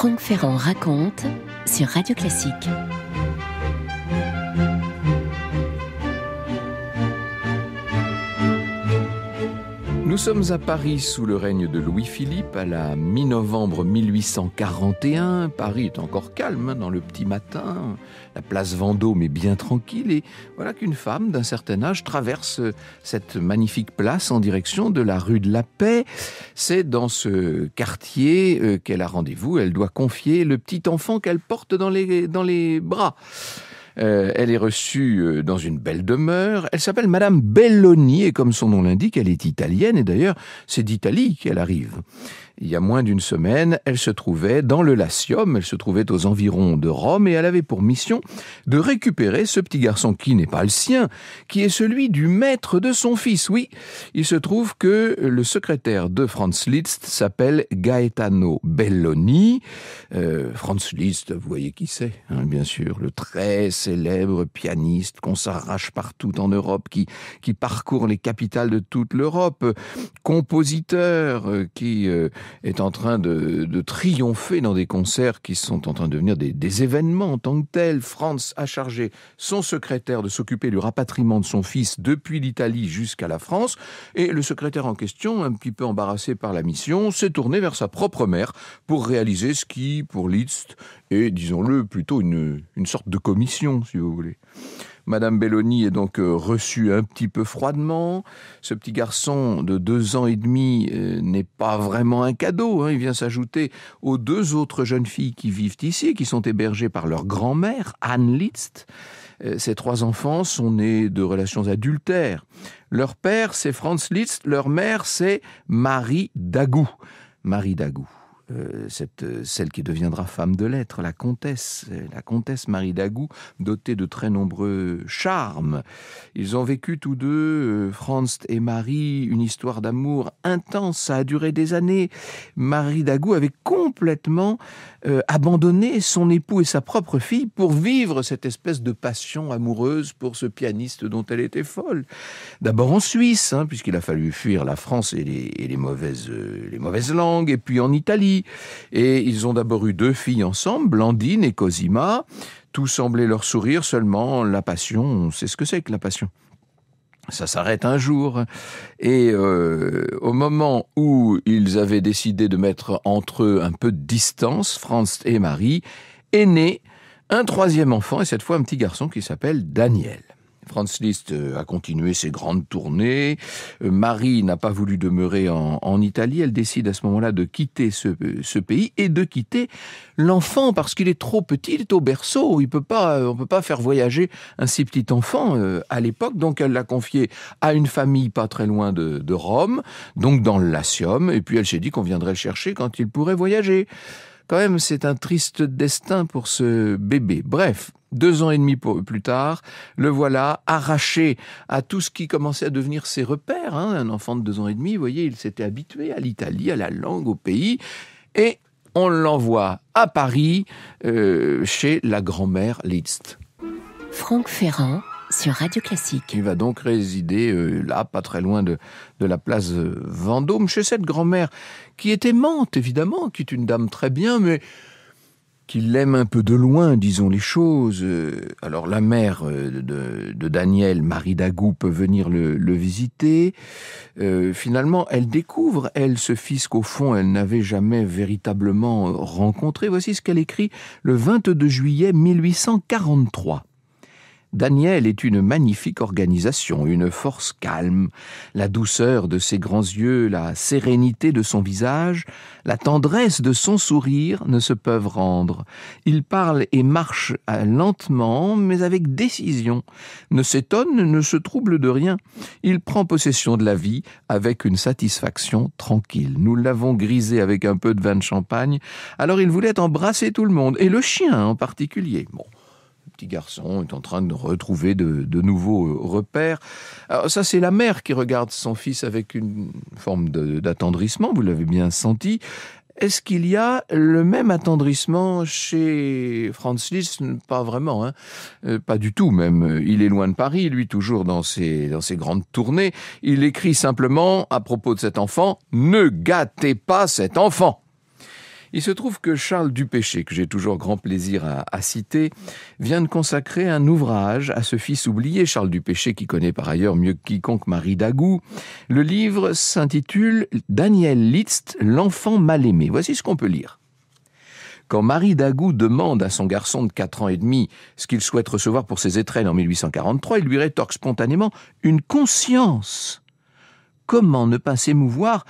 Franck Ferrand raconte sur Radio Classique. Nous sommes à Paris sous le règne de Louis-Philippe, à la mi-novembre 1841. Paris est encore calme dans le petit matin. La place Vendôme est bien tranquille et voilà qu'une femme d'un certain âge traverse cette magnifique place en direction de la rue de la Paix. C'est dans ce quartier qu'elle a rendez-vous. Elle doit confier le petit enfant qu'elle porte dans les bras. Elle est reçue dans une belle demeure. Elle s'appelle Madame Belloni et comme son nom l'indique, elle est italienne et d'ailleurs, c'est d'Italie qu'elle arrive. Il y a moins d'une semaine, elle se trouvait dans le Latium, elle se trouvait aux environs de Rome et elle avait pour mission de récupérer ce petit garçon qui n'est pas le sien, qui est celui du maître de son fils. Oui, il se trouve que le secrétaire de Franz Liszt s'appelle Gaetano Belloni. Franz Liszt, vous voyez qui c'est, hein, bien sûr, le très célèbre pianiste qu'on s'arrache partout en Europe, qui parcourt les capitales de toute l'Europe, compositeur qui est en train de triompher dans des concerts qui sont en train de devenir des événements en tant que tels. Franz a chargé son secrétaire de s'occuper du rapatriement de son fils depuis l'Italie jusqu'à la France et le secrétaire en question, un petit peu embarrassé par la mission, s'est tourné vers sa propre mère pour réaliser ce qui, pour Liszt, est, disons-le, plutôt une sorte de commission, si vous voulez. Madame Belloni est donc reçue un petit peu froidement. Ce petit garçon de 2 ans et demi n'est pas vraiment un cadeau, hein. Il vient s'ajouter aux 2 autres jeunes filles qui vivent ici, qui sont hébergées par leur grand-mère, Anne Liszt. Ces 3 enfants sont nés de relations adultères. Leur père, c'est Franz Liszt. Leur mère, c'est Marie Dagou. Marie Dagou. Celle qui deviendra femme de lettres, la comtesse Marie Dagou, dotée de très nombreux charmes. Ils ont vécu tous deux, Franz et Marie, une histoire d'amour intense, ça a duré des années. Marie Dagou avait complètement abandonné son époux et sa propre fille pour vivre cette espèce de passion amoureuse pour ce pianiste dont elle était folle. D'abord en Suisse, hein, puisqu'il a fallu fuir la France et les mauvaises langues, et puis en Italie. Et ils ont d'abord eu 2 filles ensemble, Blandine et Cosima. Tout semblait leur sourire, seulement la passion, on sait ce que c'est que la passion. Ça s'arrête un jour. Et au moment où ils avaient décidé de mettre entre eux un peu de distance, Franz et Marie, est né un 3e enfant, et cette fois un petit garçon qui s'appelle Daniel. Franz Liszt a continué ses grandes tournées. Marie n'a pas voulu demeurer en Italie. Elle décide à ce moment-là de quitter ce pays et de quitter l'enfant parce qu'il est trop petit, il est au berceau. On peut pas faire voyager un si petit enfant à l'époque. Donc elle l'a confié à une famille pas très loin de Rome, donc dans le Latium. Et puis elle s'est dit qu'on viendrait le chercher quand il pourrait voyager. Quand même, c'est un triste destin pour ce bébé. Bref, 2 ans et demi plus tard, le voilà arraché à tout ce qui commençait à devenir ses repères. Hein. Un enfant de 2 ans et demi, vous voyez, il s'était habitué à l'Italie, à la langue, au pays. Et on l'envoie à Paris, chez la grand-mère Liszt. Franck Ferrand sur Radio Classique. Il va donc résider là, pas très loin de la place Vendôme, chez cette grand-mère qui est aimante, évidemment, qui est une dame très bien, mais qui l'aime un peu de loin, disons les choses. Alors la mère de Daniel, Marie Dagou, peut venir le visiter. Finalement, elle découvre, ce fils qu'au fond, elle n'avait jamais véritablement rencontré. Voici ce qu'elle écrit le 22 juillet 1843. Daniel est une magnifique organisation, une force calme, la douceur de ses grands yeux, la sérénité de son visage, la tendresse de son sourire ne se peuvent rendre. Il parle et marche lentement, mais avec décision, ne s'étonne, ne se trouble de rien. Il prend possession de la vie avec une satisfaction tranquille. Nous l'avons grisé avec un peu de vin de champagne, alors il voulait embrasser tout le monde, et le chien en particulier. Bon. Petit garçon est en train de retrouver de nouveaux repères. Alors ça, c'est la mère qui regarde son fils avec une forme d'attendrissement, vous l'avez bien senti. Est-ce qu'il y a le même attendrissement chez Franz Liszt ? Pas vraiment, hein. Pas du tout même. Il est loin de Paris, lui, toujours dans ses grandes tournées. Il écrit simplement, à propos de cet enfant, « Ne gâtez pas cet enfant !» Il se trouve que Charles Dupéché, que j'ai toujours grand plaisir à citer, vient de consacrer un ouvrage à ce fils oublié, Charles Dupéché, qui connaît par ailleurs mieux que quiconque Marie Dagout. Le livre s'intitule « Daniel Liszt, l'enfant mal aimé ». Voici ce qu'on peut lire. Quand Marie Dagout demande à son garçon de 4 ans et demi ce qu'il souhaite recevoir pour ses étrennes en 1843, il lui rétorque spontanément « une conscience ». Comment ne pas s'émouvoir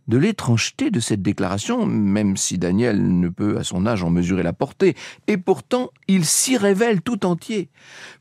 de l'étrangeté de cette déclaration, même si Daniel ne peut à son âge en mesurer la portée, et pourtant il s'y révèle tout entier.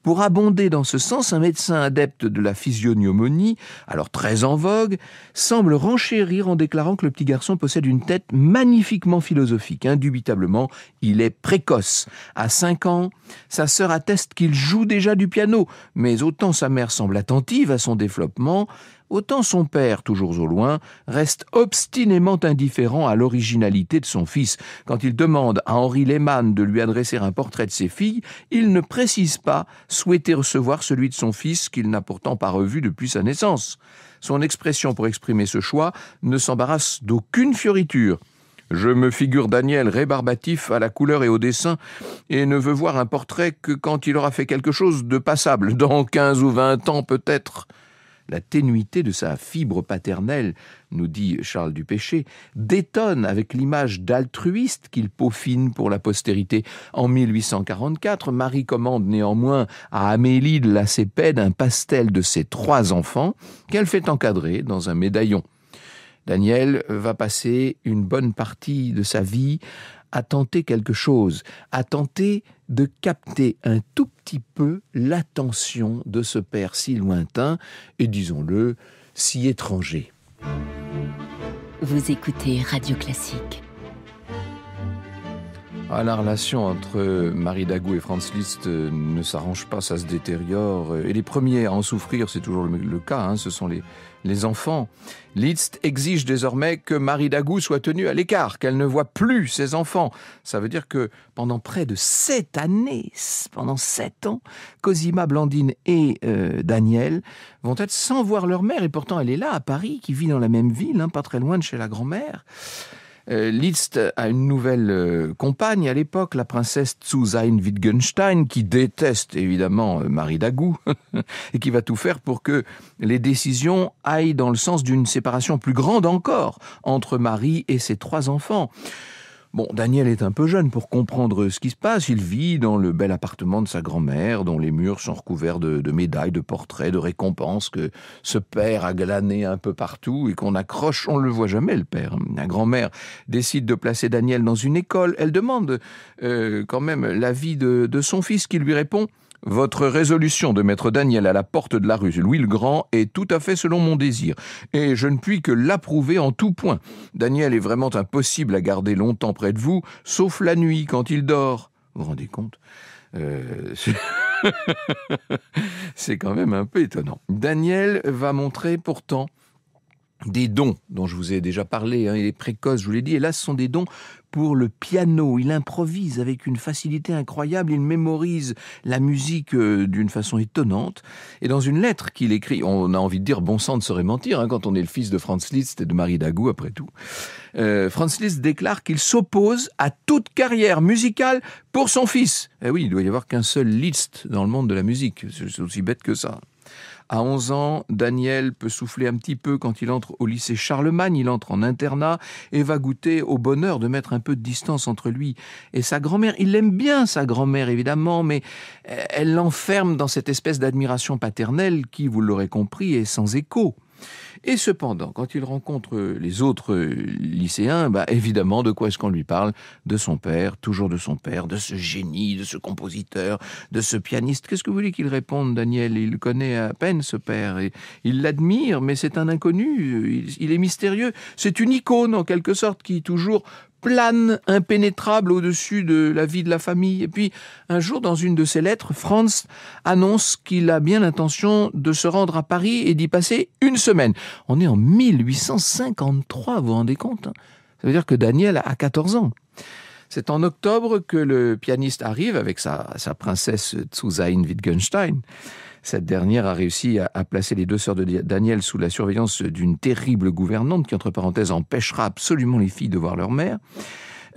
Pour abonder dans ce sens, un médecin adepte de la physiognomonie, alors très en vogue, semble renchérir en déclarant que le petit garçon possède une tête magnifiquement philosophique. Indubitablement, il est précoce. À 5 ans, sa sœur atteste qu'il joue déjà du piano, mais autant sa mère semble attentive à son développement, autant son père, toujours au loin, reste obstinément indifférent à l'originalité de son fils. Quand il demande à Henri Lehmann de lui adresser un portrait de ses filles, il ne précise pas souhaiter recevoir celui de son fils qu'il n'a pourtant pas revu depuis sa naissance. Son expression pour exprimer ce choix ne s'embarrasse d'aucune fioriture. « Je me figure Daniel rébarbatif à la couleur et au dessin et ne veux voir un portrait que quand il aura fait quelque chose de passable, dans 15 ou 20 ans peut-être. » La ténuité de sa fibre paternelle, nous dit Charles Dupéché, détonne avec l'image d'altruiste qu'il peaufine pour la postérité. En 1844, Marie commande néanmoins à Amélie de la Cépède un pastel de ses 3 enfants qu'elle fait encadrer dans un médaillon. Daniel va passer une bonne partie de sa vie à tenter quelque chose, à tenter de capter un tout petit peu l'attention de ce père si lointain et, disons-le, si étranger. Vous écoutez Radio Classique. La relation entre Marie Dagout et Franz Liszt ne s'arrange pas, ça se détériore. Et les premiers à en souffrir, c'est toujours le cas, ce sont les enfants. Liszt exige désormais que Marie Dagout soit tenue à l'écart, qu'elle ne voit plus ses enfants. Ça veut dire que pendant près de 7 années, pendant 7 ans, Cosima, Blandine et Daniel vont être sans voir leur mère. Et pourtant, elle est là, à Paris, qui vit dans la même ville, pas très loin de chez la grand-mère. Liszt a une nouvelle compagne à l'époque, la princesse Zusein Wittgenstein, qui déteste évidemment Marie Dagout et qui va tout faire pour que les décisions aillent dans le sens d'une séparation plus grande encore entre Marie et ses 3 enfants. Bon, Daniel est un peu jeune pour comprendre ce qui se passe. Il vit dans le bel appartement de sa grand-mère, dont les murs sont recouverts de médailles, de portraits, de récompenses que ce père a glané un peu partout et qu'on accroche. On ne le voit jamais, le père. La grand-mère décide de placer Daniel dans une école. Elle demande quand même l'avis de son fils qui lui répond « Votre résolution de mettre Daniel à la porte de la rue Louis le Grand est tout à fait selon mon désir, et je ne puis que l'approuver en tout point. Daniel est vraiment impossible à garder longtemps près de vous, sauf la nuit quand il dort. » Vous vous rendez compte ? C'est quand même un peu étonnant. Daniel va montrer pourtant des dons dont je vous ai déjà parlé, il est précoce, je vous l'ai dit, et là ce sont des dons pour le piano. Il improvise avec une facilité incroyable, il mémorise la musique d'une façon étonnante, et dans une lettre qu'il écrit, on a envie de dire bon sang ne saurait mentir, quand on est le fils de Franz Liszt et de Marie Dagout après tout. Franz Liszt déclare qu'il s'oppose à toute carrière musicale pour son fils. Eh oui, il doit y avoir qu'un seul Liszt dans le monde de la musique, c'est aussi bête que ça. À 11 ans, Daniel peut souffler un petit peu quand il entre au lycée Charlemagne, il entre en internat et va goûter au bonheur de mettre un peu de distance entre lui et sa grand-mère. Il aime bien sa grand-mère évidemment, mais elle l'enferme dans cette espèce d'admiration paternelle qui, vous l'aurez compris, est sans écho. Et cependant, quand il rencontre les autres lycéens, évidemment, de quoi est-ce qu'on lui parle ? De son père, toujours de son père, de ce génie, de ce compositeur, de ce pianiste. Qu'est-ce que vous voulez qu'il réponde, Daniel ? Il connaît à peine ce père, et il l'admire, mais c'est un inconnu, il est mystérieux. C'est une icône, en quelque sorte, qui toujours plane, impénétrable au-dessus de la vie de la famille. Et puis, un jour, dans une de ses lettres, Franz annonce qu'il a bien l'intention de se rendre à Paris et d'y passer une semaine. On est en 1853, vous vous rendez compte ? Ça veut dire que Daniel a 14 ans. C'est en octobre que le pianiste arrive avec sa princesse Zusein Wittgenstein. Cette dernière a réussi à placer les 2 sœurs de Daniel sous la surveillance d'une terrible gouvernante qui, entre parenthèses, empêchera absolument les filles de voir leur mère.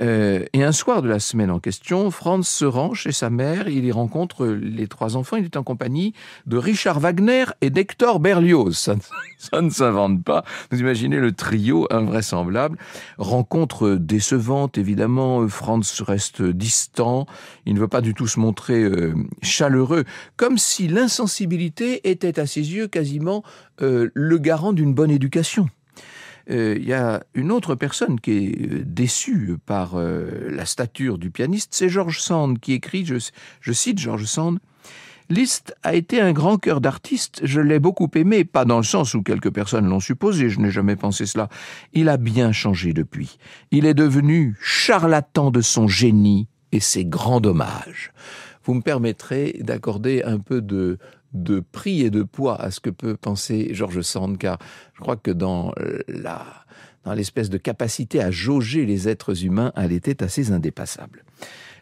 Et un soir de la semaine en question, Franz se rend chez sa mère, il y rencontre les 3 enfants, il est en compagnie de Richard Wagner et d'Hector Berlioz. Ça ne s'invente pas. Vous imaginez le trio invraisemblable. Rencontre décevante, évidemment. Franz reste distant. Il ne veut pas du tout se montrer chaleureux, comme si l'insensibilité était à ses yeux quasiment le garant d'une bonne éducation. Il y a une autre personne qui est déçue par la stature du pianiste, c'est George Sand qui écrit, je cite George Sand, « Liszt a été un grand cœur d'artiste, je l'ai beaucoup aimé, pas dans le sens où quelques personnes l'ont supposé, je n'ai jamais pensé cela. Il a bien changé depuis. Il est devenu charlatan de son génie et c'est grand dommage. » Vous me permettrez d'accorder un peu de prix et de poids à ce que peut penser George Sand, car je crois que dans l'espèce de capacité à jauger les êtres humains, elle était assez indépassable.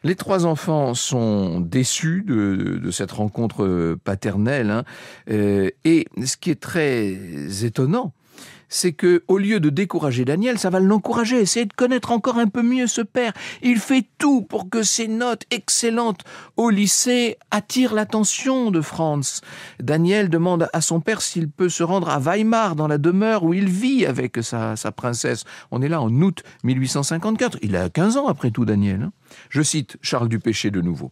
Les 3 enfants sont déçus de cette rencontre paternelle, et ce qui est très étonnant, c'est que, au lieu de décourager Daniel, ça va l'encourager, essayer de connaître encore un peu mieux ce père. Il fait tout pour que ses notes excellentes au lycée attirent l'attention de Franz. Daniel demande à son père s'il peut se rendre à Weimar, dans la demeure où il vit avec sa princesse. On est là en août 1854. Il a 15 ans après tout, Daniel. Je cite Charles Dupéché de nouveau.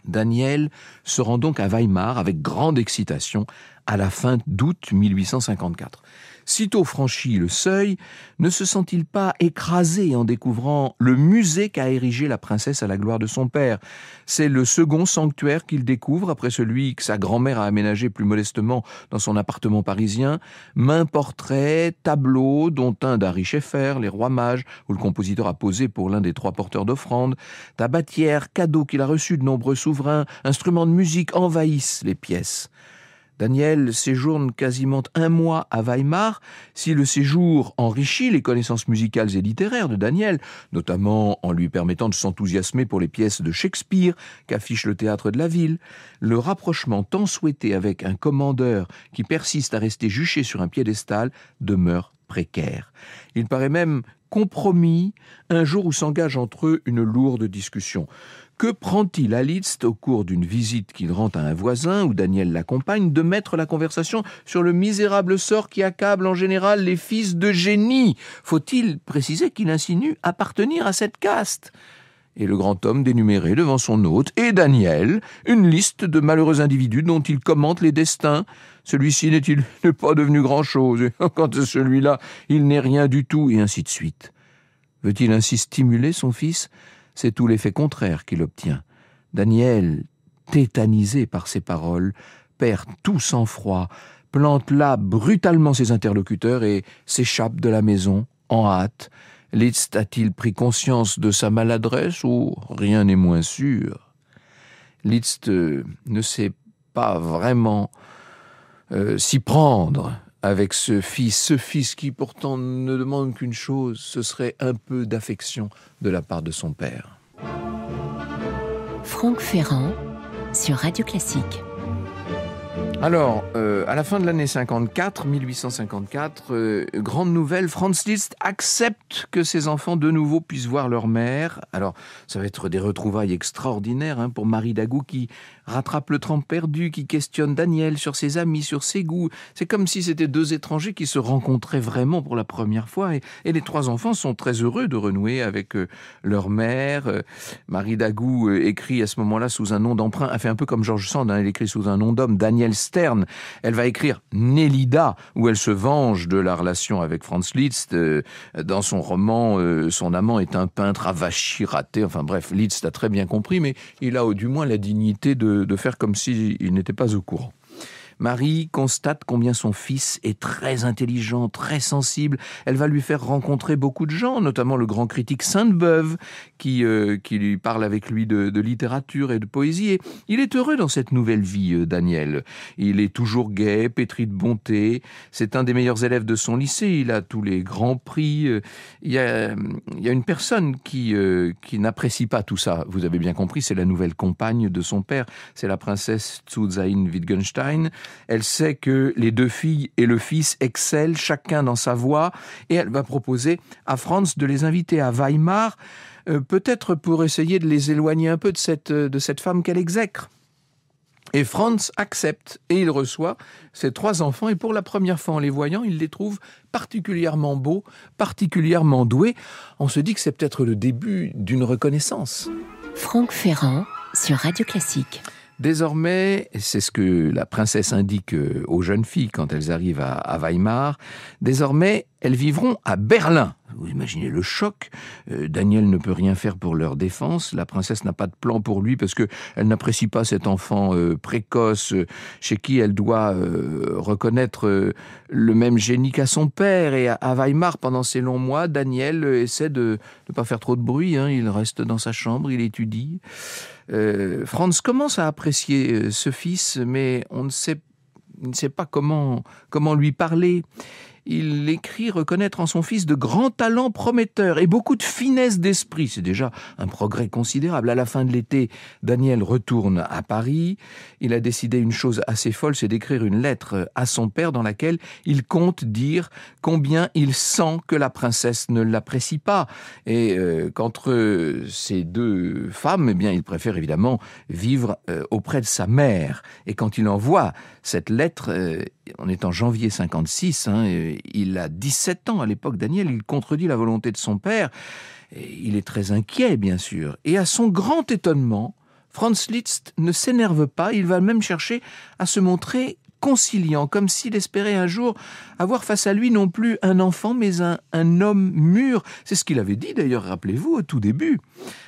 Daniel se rend donc à Weimar avec grande excitation à la fin d'août 1854. Sitôt franchi le seuil, ne se sent-il pas écrasé en découvrant le musée qu'a érigé la princesse à la gloire de son père? C'est le second sanctuaire qu'il découvre après celui que sa grand-mère a aménagé plus modestement dans son appartement parisien. Maint portraits, tableaux, dont un d'Harry Scheffer, Les Rois Mages, où le compositeur a posé pour l'un des 3 porteurs d'offrandes. Tabatières, cadeaux qu'il a reçus de nombreux souverains, instruments de musique envahissent les pièces. Daniel séjourne quasiment 1 mois à Weimar. Si le séjour enrichit les connaissances musicales et littéraires de Daniel, notamment en lui permettant de s'enthousiasmer pour les pièces de Shakespeare qu'affiche le théâtre de la ville, le rapprochement tant souhaité avec un commandeur qui persiste à rester juché sur un piédestal demeure précaire. Il paraît même compromis un jour où s'engage entre eux une lourde discussion. Que prend-il à Liszt au cours d'une visite qu'il rend à un voisin où Daniel l'accompagne de mettre la conversation sur le misérable sort qui accable en général les fils de génie? Faut-il préciser qu'il insinue appartenir à cette caste? Et le grand homme d'énumérer devant son hôte et Daniel une liste de malheureux individus dont il commente les destins. Celui-ci n'est-il pas devenu grand-chose? Quant à celui-là, il n'est rien du tout, et ainsi de suite. Veut-il ainsi stimuler son fils? C'est tout l'effet contraire qu'il obtient. Daniel, tétanisé par ces paroles, perd tout sang-froid, plante là brutalement ses interlocuteurs et s'échappe de la maison en hâte. Liszt a-t-il pris conscience de sa maladresse ou rien n'est moins sûr? Liszt ne sait pas vraiment s'y prendre avec ce fils qui pourtant ne demande qu'une chose, ce serait un peu d'affection de la part de son père. Franck Ferrand sur Radio Classique. Alors, à la fin de l'année 1854, grande nouvelle, Franz Liszt accepte que ses enfants de nouveau puissent voir leur mère. Alors, ça va être des retrouvailles extraordinaires pour Marie Dagou qui rattrape le temps perdu, qui questionne Daniel sur ses amis, sur ses goûts. C'est comme si c'était 2 étrangers qui se rencontraient vraiment pour la première fois. Et les 3 enfants sont très heureux de renouer avec leur mère. Marie Dagou écrit à ce moment-là sous un nom d'emprunt. Elle fait un peu comme George Sand, elle écrit sous un nom d'homme, Daniel Stern. Elle va écrire Nélida, où elle se venge de la relation avec Franz Liszt. Dans son roman, son amant est un peintre avachi, raté. Enfin bref, Liszt a très bien compris, mais il a du moins la dignité de faire comme s'il n'était pas au courant. Marie constate combien son fils est très intelligent, très sensible. Elle va lui faire rencontrer beaucoup de gens, notamment le grand critique Sainte-Beuve, qui lui parle avec lui de littérature et de poésie. Et il est heureux dans cette nouvelle vie, Daniel. Il est toujours gai, pétri de bonté. C'est un des meilleurs élèves de son lycée. Il a tous les grands prix. Il y a une personne qui n'apprécie pas tout ça. Vous avez bien compris, c'est la nouvelle compagne de son père. C'est la princesse Zu Zayn Wittgenstein. Elle sait que les 2 filles et le fils excellent, chacun dans sa voie, et elle va proposer à Franz de les inviter à Weimar, peut-être pour essayer de les éloigner un peu de cette femme qu'elle exècre. Et Franz accepte et il reçoit ses 3 enfants et pour la première fois en les voyant, il les trouve particulièrement beaux, particulièrement doués. On se dit que c'est peut-être le début d'une reconnaissance. Franck Ferrand sur Radio Classique. Désormais, c'est ce que la princesse indique aux jeunes filles quand elles arrivent à Weimar, désormais, elles vivront à Berlin. Vous imaginez le choc. Daniel ne peut rien faire pour leur défense. La princesse n'a pas de plan pour lui parce qu'elle n'apprécie pas cet enfant précoce chez qui elle doit reconnaître le même génie qu'à son père. Et à Weimar, pendant ces longs mois, Daniel essaie de ne pas faire trop de bruit. Il reste dans sa chambre, il étudie. Franz commence à apprécier ce fils, mais il ne sait pas comment lui parler. Il écrit reconnaître en son fils de grands talents prometteurs et beaucoup de finesse d'esprit. C'est déjà un progrès considérable. À la fin de l'été, Daniel retourne à Paris. Il a décidé une chose assez folle, c'est d'écrire une lettre à son père dans laquelle il compte dire combien il sent que la princesse ne l'apprécie pas. Et qu'entre ces 2 femmes, eh bien, il préfère évidemment vivre auprès de sa mère. Et quand il envoie cette lettre, on est en janvier 56, il a 17 ans à l'époque, Daniel, il contredit la volonté de son père, et il est très inquiet bien sûr, et à son grand étonnement, Franz Liszt ne s'énerve pas, il va même chercher à se montrer conciliant, comme s'il espérait un jour avoir face à lui non plus un enfant, mais un homme mûr. C'est ce qu'il avait dit d'ailleurs, rappelez-vous, au tout début.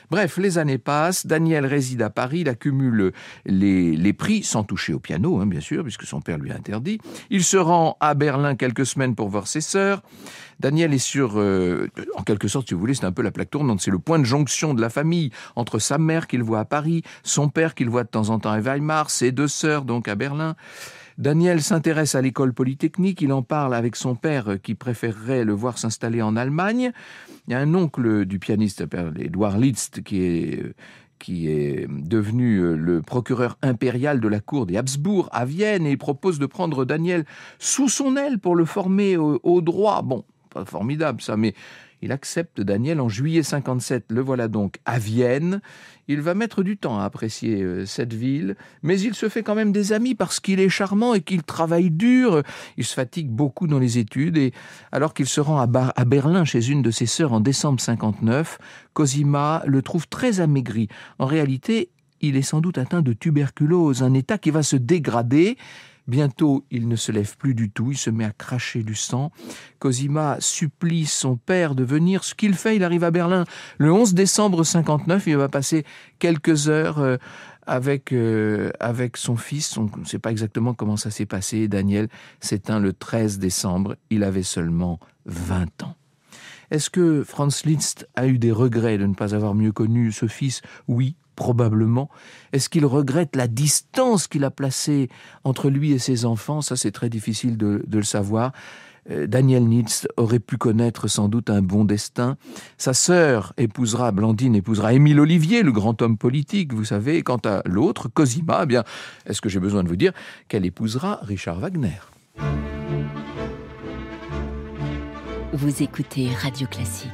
Bref, les années passent, Daniel réside à Paris, il accumule les prix, sans toucher au piano, bien sûr, puisque son père lui a interdit. Il se rend à Berlin quelques semaines pour voir ses sœurs. Daniel est en quelque sorte, si vous voulez, c'est un peu la plaque tournante, c'est le point de jonction de la famille, entre sa mère qu'il voit à Paris, son père qu'il voit de temps en temps à Weimar, ses 2 sœurs donc à Berlin. Daniel s'intéresse à l'école polytechnique, il en parle avec son père qui préférerait le voir s'installer en Allemagne. Il y a un oncle du pianiste, Édouard Liszt, qui est devenu le procureur impérial de la cour des Habsbourg à Vienne et il propose de prendre Daniel sous son aile pour le former au droit. Bon, pas formidable ça, mais il accepte Daniel en juillet 57. Le voilà donc à Vienne. Il va mettre du temps à apprécier cette ville, mais il se fait quand même des amis parce qu'il est charmant et qu'il travaille dur. Il se fatigue beaucoup dans les études et alors qu'il se rend à Berlin chez une de ses sœurs en décembre 59, Cosima le trouve très amaigri. En réalité, il est sans doute atteint de tuberculose, un état qui va se dégrader. Bientôt, il ne se lève plus du tout, il se met à cracher du sang. Cosima supplie son père de venir, ce qu'il fait, il arrive à Berlin le 11 décembre 59, il va passer quelques heures avec son fils. On ne sait pas exactement comment ça s'est passé. Daniel s'éteint le 13 décembre, il avait seulement 20 ans. Est-ce que Franz Liszt a eu des regrets de ne pas avoir mieux connu ce fils ? Oui, probablement. Est-ce qu'il regrette la distance qu'il a placée entre lui et ses enfants ? Ça, c'est très difficile de le savoir. Daniel Liszt aurait pu connaître sans doute un bon destin. Sa sœur Blandine épousera Émile Ollivier, le grand homme politique, vous savez. Quant à l'autre, Cosima, est-ce que j'ai besoin de vous dire qu'elle épousera Richard Wagner ? Vous écoutez Radio Classique.